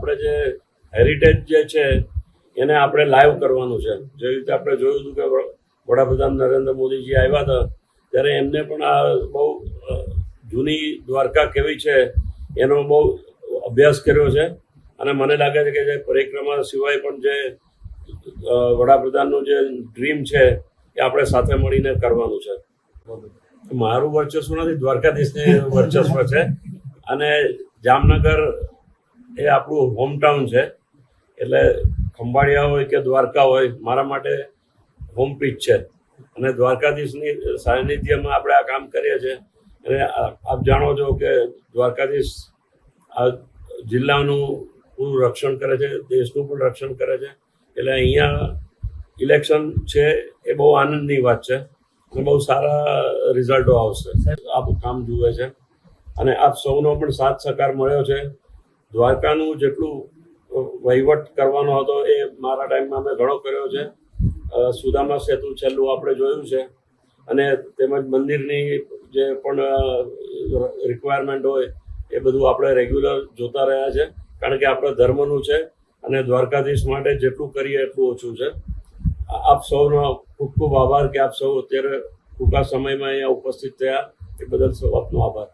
આપણે જે હેરિટેજ જે છે એને આપણે લાઈવ કરવાનું છે. જે રીતે આપણે જોયું હતું કે વડાપ્રધાન નરેન્દ્ર મોદીજી આવ્યા હતા ત્યારે એમને પણ આ બહુ જૂની દ્વારકા કેવી છે એનો બહુ અભ્યાસ કર્યો છે. અને મને લાગે છે કે જે પરિક્રમા સિવાય પણ જે વડાપ્રધાનનું જે ડ્રીમ છે એ આપણે સાથે મળીને કરવાનું છે. મારું વર્ચસ્વ નથી, દ્વારકાધીશનું વર્ચસ્વ છે. અને જામનગર એ આપણું હોમટાઉન છે, એટલે ખંભાળિયા હોય કે દ્વારકા હોય મારા માટે હોમ પીચ છે. અને દ્વારકાધીશની સાનિધ્યમાં આપણે આ કામ કરીએ છીએ. અને આપ જાણો છો કે દ્વારકાધીશ આ જિલ્લાનું પૂરું રક્ષણ કરે છે, દેશનું પણ રક્ષણ કરે છે. એટલે અહીંયા ઇલેક્શન છે એ બહુ આનંદની વાત છે અને બહુ સારા રિઝલ્ટો આવશે. આપ કામ જુએ છે અને આપ સૌનો પણ સાથ સહકાર મળ્યો છે. દ્વારકાનું જેટલું વહીવટ કરવાનો હતો એ મારા ટાઈમમાં અમે ઘણો કર્યો છે. સુદામા સેતુ છેલ્લું આપણે જોયું છે અને તેમજ મંદિરની જે પણ રિક્વાયરમેન્ટ હોય એ બધું આપણે રેગ્યુલર જોતા રહ્યા છે, કારણ કે આપણે ધર્મનું છે અને દ્વારકાધીશ માટે જેટલું કરીએ એટલું ઓછું છે. આપ સૌનો ખૂબ ખૂબ આભાર કે આપ સૌ અત્યારે ટૂંકા સમયમાં અહીંયા ઉપસ્થિત થયા એ બદલ સૌ આપનો આભાર.